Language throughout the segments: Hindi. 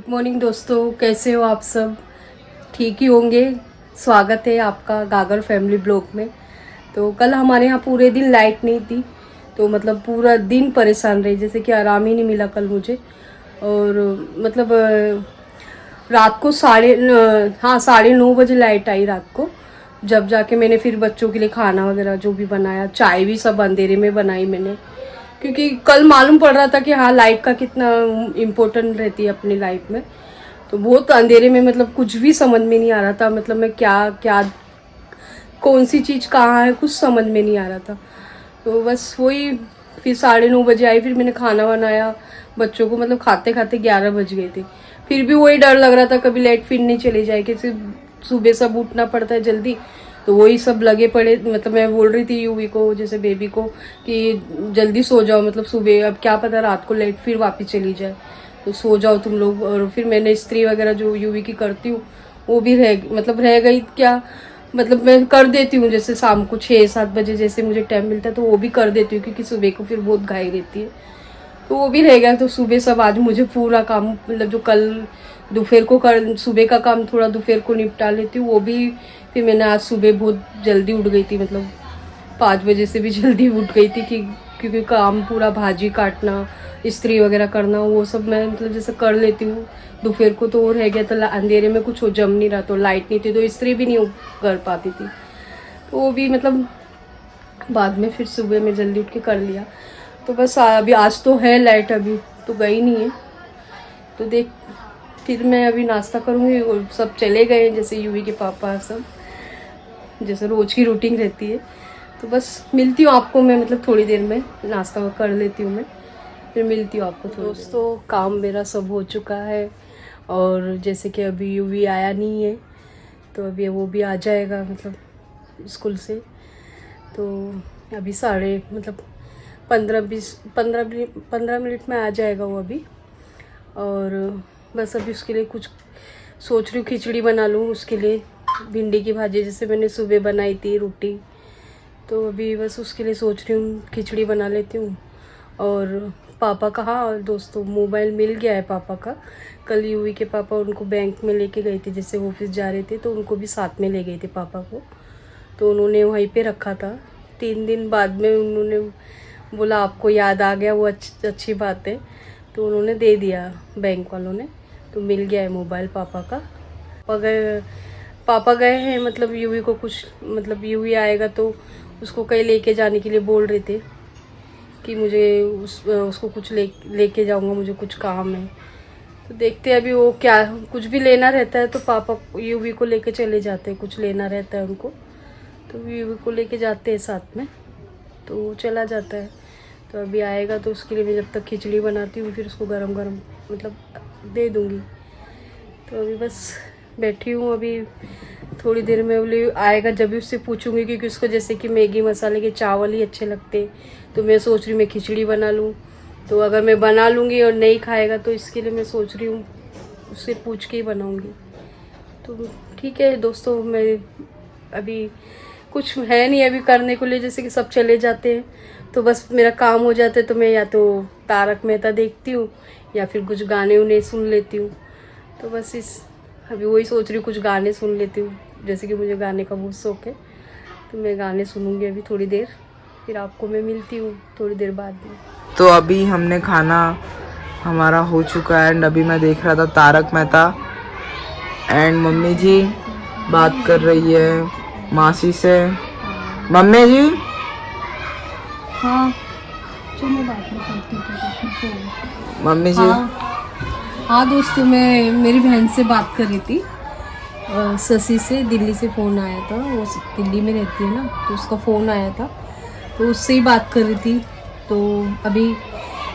गुड मॉर्निंग दोस्तों, कैसे हो आप सब? ठीक ही होंगे। स्वागत है आपका गागर फैमिली ब्लॉग में। तो कल हमारे यहाँ पूरे दिन लाइट नहीं थी, तो मतलब पूरा दिन परेशान रही, जैसे कि आराम ही नहीं मिला कल मुझे। और मतलब रात को 9:30 बजे लाइट आई रात को। जब जाके मैंने फिर बच्चों के लिए खाना वगैरह जो भी बनाया, चाय भी सब अंधेरे में बनाई मैंने, क्योंकि कल मालूम पड़ रहा था कि हाँ लाइट का कितना इम्पोर्टेंट रहती है अपनी लाइफ में। तो बहुत अंधेरे में मतलब कुछ भी समझ में नहीं आ रहा था, मतलब मैं क्या क्या कौन सी चीज़ कहाँ है कुछ समझ में नहीं आ रहा था। तो बस वही फिर 9:30 बजे आई, फिर मैंने खाना बनाया बच्चों को, मतलब खाते खाते 11 बज गए थे। फिर भी वही डर लग रहा था कभी लाइट फिर नहीं चली जाए, क्योंकि सुबह सब उठना पड़ता है जल्दी। तो वही सब लगे पड़े, मतलब मैं बोल रही थी यूवी को, जैसे बेबी को, कि जल्दी सो जाओ, मतलब सुबह अब क्या पता रात को लाइट फिर वापस चली जाए, तो सो जाओ तुम लोग। और फिर मैंने इस्त्री वगैरह जो यूवी की करती हूँ वो भी रह गई क्या, मतलब मैं कर देती हूँ, जैसे शाम को 6-7 बजे जैसे मुझे टाइम मिलता है तो वो भी कर देती हूँ, क्योंकि सुबह को फिर बहुत घाई रहती है। तो वो भी रह गया। तो सुबह सब आज मुझे पूरा काम, मतलब जो कल दोपहर को कर, सुबह का काम थोड़ा दोपहर को निपटा लेती हूँ, वो भी फिर मैंने आज सुबह बहुत जल्दी उठ गई थी, मतलब 5 बजे से भी जल्दी उठ गई थी, क्योंकि काम पूरा भाजी काटना, इस्त्री वगैरह करना, वो सब मैं मतलब जैसे कर लेती हूँ दोपहर को। तो वो रह गया, तो अंधेरे में कुछ हो जम नहीं रहा, तो लाइट नहीं थी तो इस्त्री भी नहीं कर पाती थी, तो वो भी मतलब बाद में फिर सुबह में जल्दी उठ के कर लिया। तो बस अभी आज तो है लाइट, अभी तो गई नहीं है। तो देख फिर मैं अभी नाश्ता करूँगी, और सब चले गए जैसे यूवी के पापा सब, जैसे रोज़ की रूटीन रहती है। तो बस मिलती हूँ आपको मैं, मतलब थोड़ी देर में नाश्ता कर लेती हूँ मैं, फिर मिलती हूँ आपको। दोस्तों काम मेरा सब हो चुका है, और जैसे कि अभी यूवी आया नहीं है, तो अभी वो भी आ जाएगा मतलब स्कूल से। तो अभी 15 मिनट में आ जाएगा वो अभी। और बस अभी उसके लिए कुछ सोच रही हूँ, खिचड़ी बना लूँ उसके लिए, भिंडी की भाजी जैसे मैंने सुबह बनाई थी रोटी। तो अभी बस उसके लिए सोच रही हूँ खिचड़ी बना लेती हूँ। और पापा का, हाँ दोस्तों, मोबाइल मिल गया है पापा का। कल यूवी के पापा उनको बैंक में लेके गए थे, जैसे ऑफिस जा रहे थे तो उनको भी साथ में ले गए थे पापा को। तो उन्होंने वहीं पे रखा था। 3 दिन बाद में उन्होंने बोला आपको याद आ गया, वो अच्छी बात है। तो उन्होंने दे दिया बैंक वालों ने, तो मिल गया है मोबाइल पापा का। पापा गए हैं, मतलब यूवी को कुछ, मतलब यूवी आएगा तो उसको कहीं लेके जाने के लिए बोल रहे थे कि मुझे उसको कुछ लेके जाऊंगा, मुझे कुछ काम है। तो देखते हैं अभी वो क्या, कुछ भी लेना रहता है तो पापा यूवी को लेके चले जाते हैं, कुछ लेना रहता है उनको तो यूवी को लेके जाते हैं साथ में, तो वो चला जाता है। तो अभी आएगा तो उसके लिए मैं जब तक खिचड़ी बनाती हूँ फिर उसको गरम गरम मतलब दे दूँगी। तो अभी बस बैठी हूँ, अभी थोड़ी देर में बोले आएगा जब भी उससे पूछूंगी, क्योंकि उसको जैसे कि मैगी मसाले के चावल ही अच्छे लगते। तो मैं सोच रही हूँ मैं खिचड़ी बना लूँ, तो अगर मैं बना लूँगी और नहीं खाएगा तो इसके लिए मैं सोच रही हूँ उससे पूछ के ही बनाऊँगी। तो ठीक है दोस्तों, मैं अभी कुछ है नहीं अभी करने के लिए, जैसे कि सब चले जाते हैं तो बस मेरा काम हो जाता है, तो मैं या तो तारक मेहता देखती हूँ या फिर कुछ गाने उन्हें सुन लेती हूँ। तो बस अभी वही सोच रही हूँ कुछ गाने सुन लेती हूँ, जैसे कि मुझे गाने का बहुत शौक है, तो मैं गाने सुनूंगी अभी थोड़ी देर, फिर आपको मैं मिलती हूँ थोड़ी देर बाद में। तो अभी हमने खाना हमारा हो चुका है, एंड अभी मैं देख रहा था तारक मेहता, एंड मम्मी जी बात कर रही है मासी से। मम्मी जी, हाँ मैं बात करती हूँ। मम्मी जी, हाँ दोस्तों, मैं मेरी बहन से बात कर रही थी, शशि से, दिल्ली से फ़ोन आया था, वो दिल्ली में रहती है ना, तो उसका फ़ोन आया था तो उससे ही बात कर रही थी। तो अभी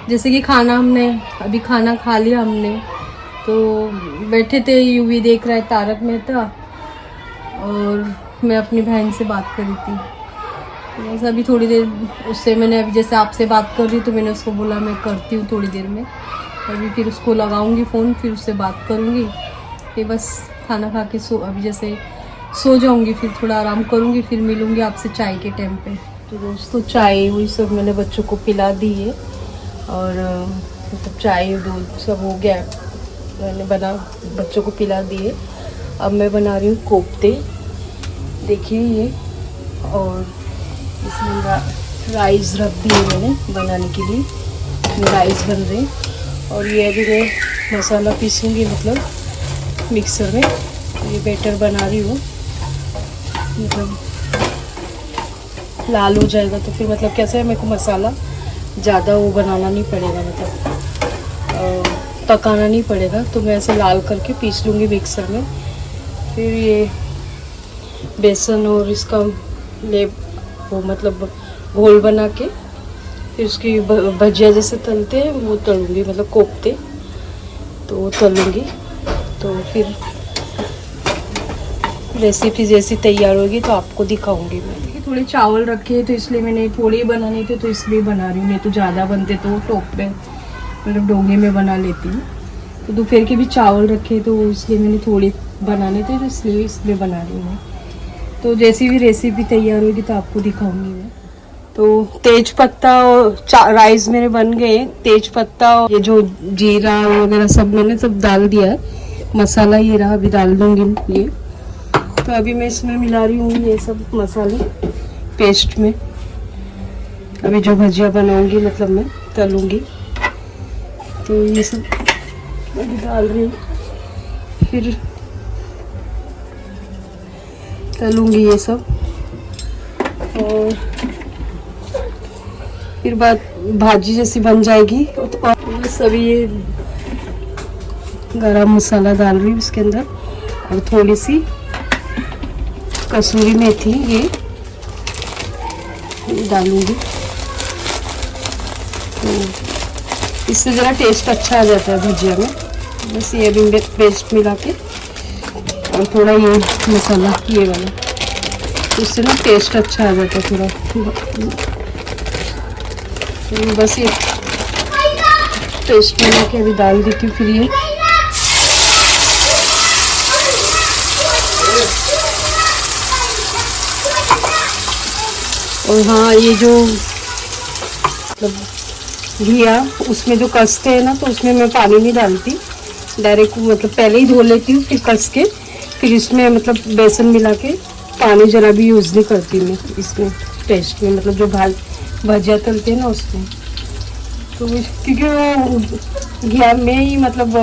जैसे कि अभी खाना खा लिया हमने, तो बैठे थे, यूवी देख रहा है तारक मेहता, और मैं अपनी बहन से बात कर रही थी। तो बस अभी थोड़ी देर उससे मैंने, अभी जैसे आपसे बात कर रही तो मैंने उसको बोला मैं करती हूँ थोड़ी देर में, अभी फिर उसको लगाऊंगी फ़ोन, फिर उससे बात करूँगी, फिर बस खाना खा के अभी जैसे सो जाऊँगी, फिर थोड़ा आराम करूँगी, फिर मिलूँगी आपसे चाय के टाइम पे। तो दोस्तों चाय वही सब मैंने बच्चों को पिला दी है, और मतलब चाय दूध सब हो गया, मैंने बना बच्चों को पिला दिए। अब मैं बना रही हूँ कोफ्ते, देखिए ये। और इसमें राइस रख दिए मैंने बनाने के लिए, राइस बन रहे। और ये अभी मैं मसाला पीसूँगी, मतलब मिक्सर में। ये बैटर बना रही हूँ, मतलब लाल हो जाएगा तो फिर मतलब कैसे है, मेरे को मसाला ज़्यादा वो बनाना नहीं पड़ेगा, मतलब पकाना नहीं पड़ेगा। तो मैं ऐसे लाल करके पीस लूँगी मिक्सर में। फिर ये बेसन और इसका वो मतलब घोल बना के फिर उसकी भजिया जैसे तलते हैं वो तलूँगी, मतलब कोफ्ते तो वो तलूँगी। तो फिर रेसिपी जैसी तैयार होगी तो आपको दिखाऊंगी मैं। थोड़े चावल रखे तो इसलिए मैंने थोड़े ही बनाने थे, तो इसलिए बना रही हूँ। नहीं तो ज़्यादा बनते तो टोप पे मतलब डोंगे में बना लेती हूँ। तो दोपहर के भी चावल रखे तो इसलिए मैंने थोड़े बनाने थे, तो इसलिए बना रही हूँ। तो जैसी भी रेसिपी तैयार होगी तो आपको दिखाऊंगी मैं। तो तेज पत्ता और राइस मेरे बन गए। तेज पत्ता और ये जो जीरा वगैरह सब मैंने सब डाल दिया है। मसाला ये रहा, अभी डाल दूँगी ये। तो अभी मैं इसमें मिला रही हूँ ये सब मसाले पेस्ट में। अभी जो भजिया बनाऊंगी मतलब मैं तलूँगी, तो ये सब अभी डाल रही हूँ। फिर तलूँगी ये सब, और फिर बाद भाजी जैसी बन जाएगी। तो बस अभी ये गरम मसाला डाल रही हूँ इसके अंदर, और थोड़ी सी कसूरी मेथी ये डालूंगी। तो इससे ज़रा टेस्ट अच्छा आ जाता है भुजिया में। बस ये भी पेस्ट मिला के और थोड़ा ये मसाला ये वाला, तो इससे ना टेस्ट अच्छा आ जाता है थोड़ा। तो बस ये पेस्ट मिला के अभी डाल देती हूँ। फिर ये और हाँ, ये जो मतलब घिया उसमें जो कसते हैं ना, तो उसमें मैं पानी नहीं डालती, डायरेक्ट मतलब पहले ही धो लेती हूँ, फिर कस के फिर इसमें मतलब बेसन मिला के पानी जरा भी यूज़ नहीं करती मैं इसमें पेस्ट में, मतलब जो भजिया तलते हैं ना उसमें। तो क्योंकि वो घिया में ही मतलब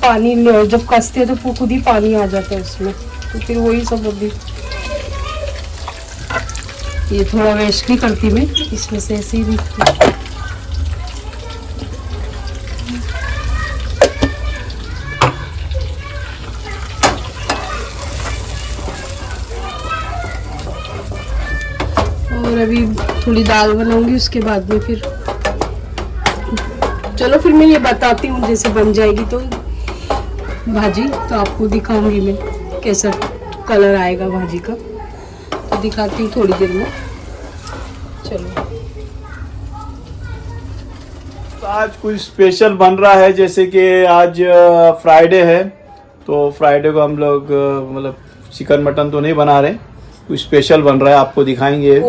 पानी जब कसते हैं तो खुद ही पानी आ जाता है उसमें, तो फिर वही सब अभी ये थोड़ा वेस्ट नहीं करती मैं इसमें से, ऐसे ही और अभी थोड़ी दाल बनाऊंगी उसके बाद में। फिर चलो फिर मैं ये बताती हूँ, जैसे बन जाएगी तो भाजी तो आपको दिखाऊंगी मैं कैसा कलर आएगा भाजी का, तो दिखाती हूँ थोड़ी देर में। चलो तो आज कुछ स्पेशल बन रहा है, जैसे कि आज फ्राइडे है, तो फ्राइडे को हम लोग मतलब चिकन मटन तो नहीं बना रहे, कुछ स्पेशल बन रहा है, आपको दिखाएंगे।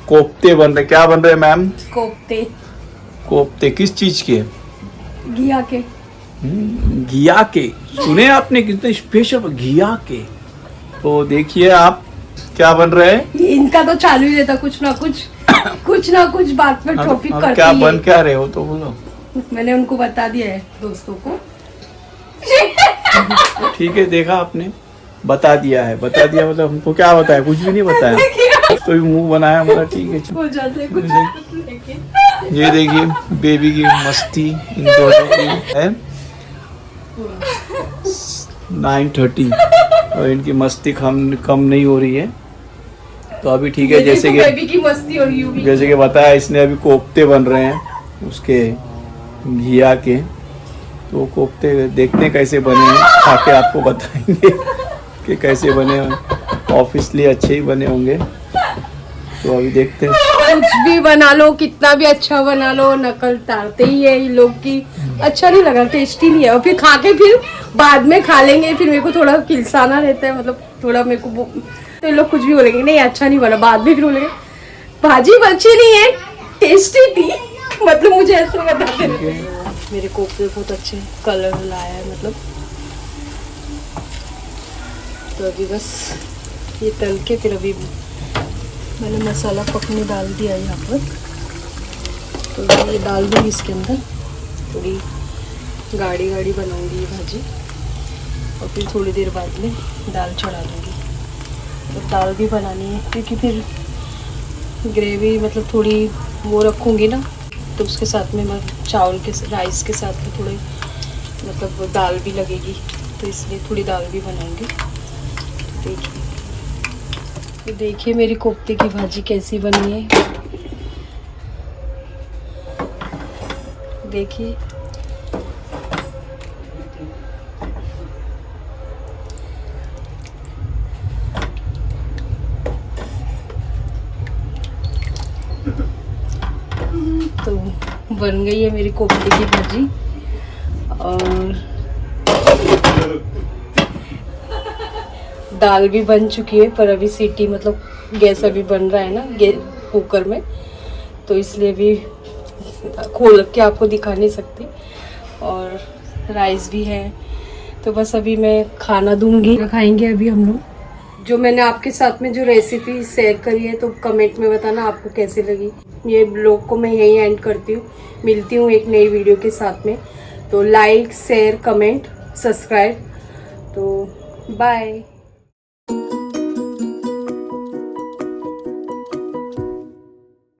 कोफ्ते बन रहे। क्या बन रहे हैं मैम? कोफ्ते किस चीज के? घिया के। घिया के। सुने आपने कितने स्पेशल घिया के। तो देखिए आप क्या बन रहे हैं। इनका तो चालू ही रहता कुछ ना कुछ बात में टॉपिक करती क्या है। बन क्या रहे हो तो बोलो। मैंने उनको बता दिया है दोस्तों को। ठीक है, देखा आपने, बता दिया मतलब हमको क्या बताया, कुछ भी नहीं बताया, तो मुंह बनाया मतलब ठीक है। हो जाते हैं कुछ। ये देखिए बेबी की मस्ती इन दोनों की है। 9:30 और इनकी मस्ती कम नहीं हो रही है। तो अभी ठीक है, जैसे कि बेबी की मस्ती और यू भी। जैसे कि बताया इसने, अभी कोफ्ते बन रहे हैं उसके घिया के। तो कोफ्ते देखते हैं कैसे बने हैं, खा के आपको बताएंगे कि कैसे बने हैं। ऑब्वियसली अच्छे ही बने होंगे, तो अभी देखते हैं। कुछ भी बना लो, कितना भी अच्छा बना लो, नकल तारते ही है ये लोग की। अच्छा नहीं लगा, टेस्टी नहीं है, और फिर खा के फिर बाद में खा लेंगे, फिर मेरे को थोड़ा किलसाना रहता है, मतलब थोड़ा मेरे को, तो ये लोग कुछ भी बोलेंगे नहीं अच्छा नहीं बना, बाद में फिर बोलेंगे भाजी अच्छी नहीं है, टेस्टी थी, मतलब मुझे ऐसा बताते रहते हैं। मेरे कोफ्ते बहुत अच्छे कलर लाया है मतलब। तो अभी बस ये तल के फिर अभी मैंने मसाला पकने डाल दिया यहाँ पर। तो ये डाल दूँगी इसके अंदर, थोड़ी गाढ़ी गाढ़ी बनाऊँगी ये भाजी और फिर थोड़ी देर बाद में दाल चढ़ा दूँगी। तो दाल भी बनानी है क्योंकि फिर ग्रेवी मतलब थोड़ी वो रखूँगी ना, तो उसके साथ में मैं चावल के राइस के साथ में थोड़ी मतलब दाल भी लगेगी, तो इसलिए थोड़ी दाल भी बनाएंगे। तो देखिए मेरी कोफ्ते की भाजी कैसी बनी है, देखिए। तो बन गई है मेरी कोफ्ते की भाजी और दाल भी बन चुकी है, पर अभी सीटी मतलब गैस अभी बन रहा है ना कुकर में, तो इसलिए भी खोल के आपको दिखा नहीं सकती। और राइस भी है, तो बस अभी मैं खाना दूंगी, खाएंगे अभी हम लोग। जो मैंने आपके साथ में जो रेसिपी शेयर करी है, तो कमेंट में बताना आपको कैसी लगी। ये ब्लॉग को मैं यहीं एंड करती हूँ, मिलती हूँ एक नई वीडियो के साथ में। तो लाइक शेयर कमेंट सब्सक्राइब, तो बाय।